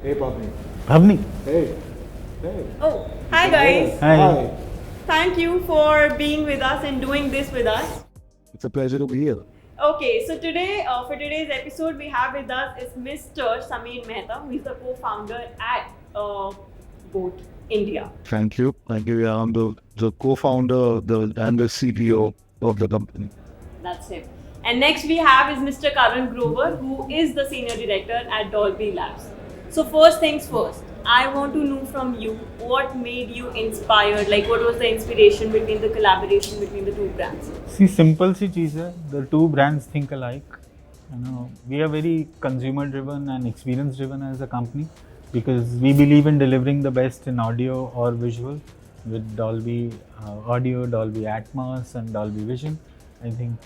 Hey, Pavni. Bhavni. Hey. Hey. Oh, hi guys. Hi. Thank you for being with us and doing this with us. It's a pleasure to be here. Okay, so today, for today's episode, we have with us is Mr. Sameer Mehta, who is the co-founder at Boat India. Thank you. Thank you. Yeah, I'm the co-founder and the CTO of the company. That's him. And next we have is Mr. Karan Grover, who is the senior director at Dolby Labs. So first things first, I want to know from you what made you inspired, like what was the inspiration between the collaboration between the two brands? See, simple सी चीज़ है. The two brands think alike. You know, we are very consumer driven and experience driven as a company because we believe in delivering the best in audio or visual with Dolby Audio, Dolby Atmos, and Dolby Vision. I think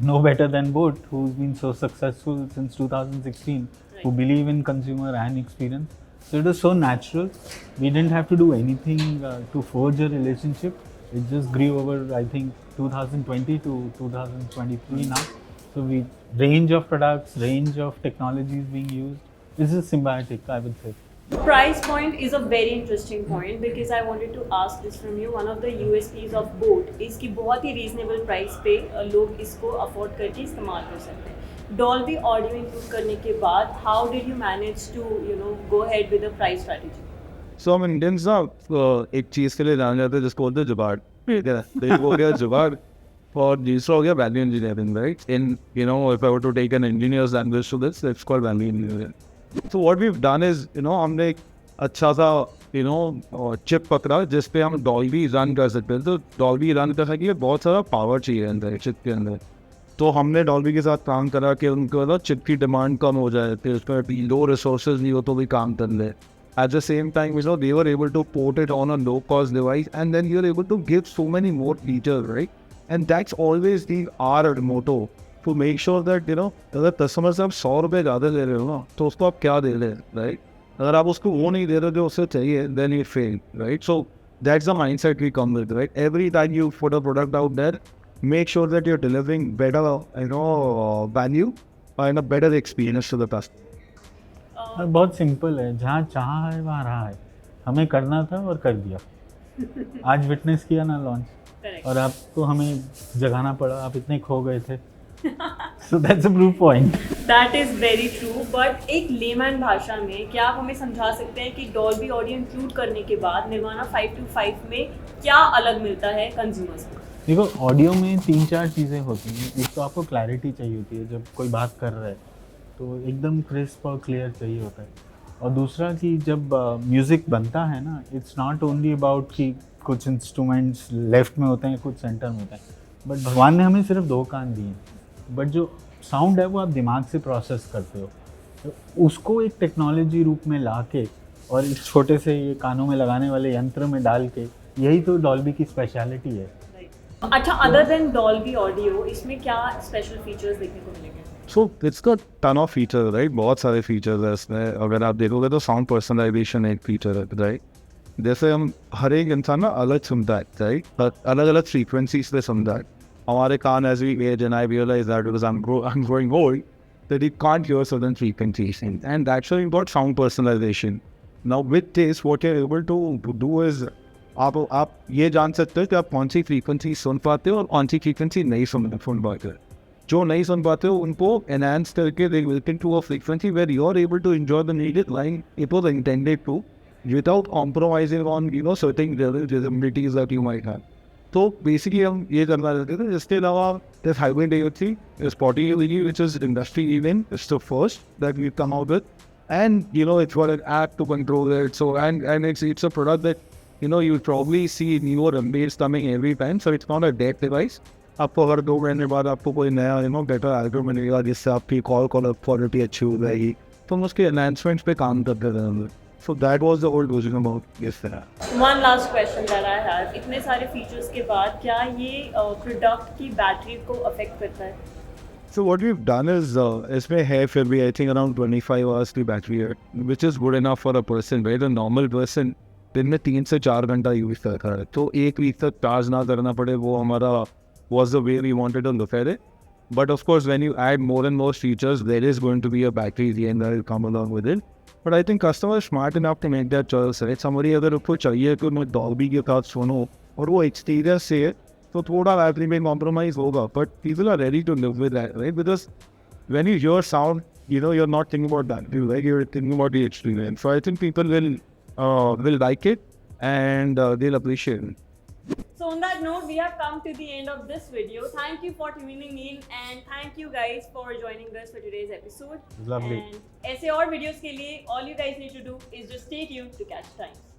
no better than Boat, who's been so successful since 2016, who believe in consumer and experience. So it was so natural. We didn't have to do anything to forge a relationship. It just grew over, I think, 2020 to 2023 now. So we range of products, range of technologies being used. This is symbiotic, I would say. Price point is a very interesting point because I wanted to ask this from you. One of the USPs of Boat is कि बहुत ही reasonable price पे लोग इसको afford करके इस्तेमाल कर सकते हैं. Dolby audio include करने के बाद, how did you manage to go ahead with the price strategy? So हम Indians ना एक चीज़ के लिए जाने जाते हैं जिसको बोलते हैं जुगाड़. ठीक है. तो एक हो गया जुगाड़ और दूसरा हो गया value engineering, right? In if I were to take an engineer's language to this, it's called value engineering. So what we've done is, हमने एक अच्छा सा चिप पकड़ा जिस पे हम डॉल्बी रन कर सकते हैं. तो डॉल्बी रन करने के लिए बहुत सारा पावर चाहिए अंदर चिप के अंदर. तो हमने डॉल्बी के साथ काम करा कि उनको चिप की डिमांड कम हो जाए, फिर उस पर लो रिसोर्सेज नहीं हो तो भी काम कर ले. At the same time, they were able to port it on a low-cost device, and then you're able to give so many more features, right? And that's always our motto. To make sure that अगर customer से आप 100 रुपये ज़्यादा दे रहे हो ना तो उसको आप क्या दे रहे हैं, राइट? अगर आप उसको वो नहीं दे रहे जो उससे चाहिए, then you fail, right? So that's the mindset we come with, right? Every time you put a product out there, make sure that you're delivering better value and a better experience to the customer. बहुत simple है. जहाँ चाहा है वहाँ रहा है. हमें करना था और कर दिया. आज विटनेस किया ना लॉन्च, और आपको हमें जगाना पड़ा. आप इतने खो गए थे. So that's a proof point. That is very true. But एक लेमैन भाषा में क्या आप हमें समझा सकते हैं कि डॉल्बी ऑडियो इंक्लूड करने के बाद निर्वाणा 525 में क्या अलग मिलता है कंज्यूमर्स को? देखो, ऑडियो में 3-4 चीज़ें होती हैं. एक तो आपको क्लैरिटी चाहिए होती है. जब कोई बात कर रहा है तो एकदम क्रिस्प और क्लियर चाहिए होता है. और दूसरा कि जब म्यूज़िक बनता है ना, इट्स नॉट ओनली अबाउट कि कुछ इंस्ट्रूमेंट्स लेफ्ट में होते हैं, कुछ सेंटर में होते हैं. बट भगवान ने हमें सिर्फ 2 कान दिए हैं. बट जो साउंड है वो आप दिमाग से प्रोसेस करते हो. तो उसको एक टेक्नोलॉजी रूप में ला के और इस छोटे से ये कानों में लगाने वाले यंत्र में डाल के, यही तो डॉल्बी की स्पेशलिटी है. अच्छा, अदर देन डॉल्बी ऑडियो इसमें क्या स्पेशल फीचर्स देखने को मिलेंगे? So it's got ton of features, right? बहुत सारे features है इसमें. अगर आप देखोगे तो साउंड पर्सनलाइजेशन एक फीचर है, राइट? जैसे हम हर एक इंसान ना अलग सुनता है, राइट? अलग अलग फ्रीक्वेंसीज पे सुनता है. हमारे कान as we age, and I realize that because I'm growing old, that you can't hear certain frequencies, and that's why you got sound personalization. Now with this, what you're able to do is आप ये जान सकते हो कि आप कौन सी frequency सुन पाते हो और कौन सी फ्रीक्वेंसी नहीं सुन पाते हो. जो नहीं सुन पाते हो उनको एनहांस करके they will get to a frequency where you are able to enjoy the needed line it was intended to, without compromising on certain disabilities that you might have. तो बेसिकली हम ये करना चाहते थे. इसके अलावा this hybrid AOC is Spotify, which is industry even. It's the first that we've come out with, and it's got an app to control it. So and it's a product that you'll probably see newer updates coming every time. So it's not a dead device. आपको हर 2 महीने बाद आपको कोई नया better algorithm मिलेगा जिससे आपकी call quality अच्छी हो जाएगी. तो हम उसके एनहांसमेंट्स पे काम करते थे. So that was the old version about this. One last question that I have. इतने सारे फीचर्स के बाद क्या ये प्रोडक्ट की बैटरी को अफेक्ट करता है? So what we've done is इसमें है फिर भी I think around 25 hours की बैटरी है, which is good enough for a person, right? A normal person दिन में 3 से 4 घंटा यूज करता है. तो एक वीक तक चार्ज ना करना पड़े, वो हमारा was the way we wanted to look at it. But of course, when you add more and more features, there is going to be a battery at the end that will come along with it. But I think customers are smart enough to make that choice, right? Somebody अगर उसको चाहिए तो मैं Dolby के साथ सुनो और वो exterior से है तो थोड़ा battery में compromise होगा. But people are ready to live with that, right? Because when you hear sound, you know, you're not thinking about that, right? You're thinking about the experience. So I think people will like it and they'll appreciate it. So on that note, we have come to the end of this video. Thank you for tuning in and thank you guys for joining us for today's episode. Lovely. And ऐसे और videos के लिए all you guys need to do is just stay tuned to catch times.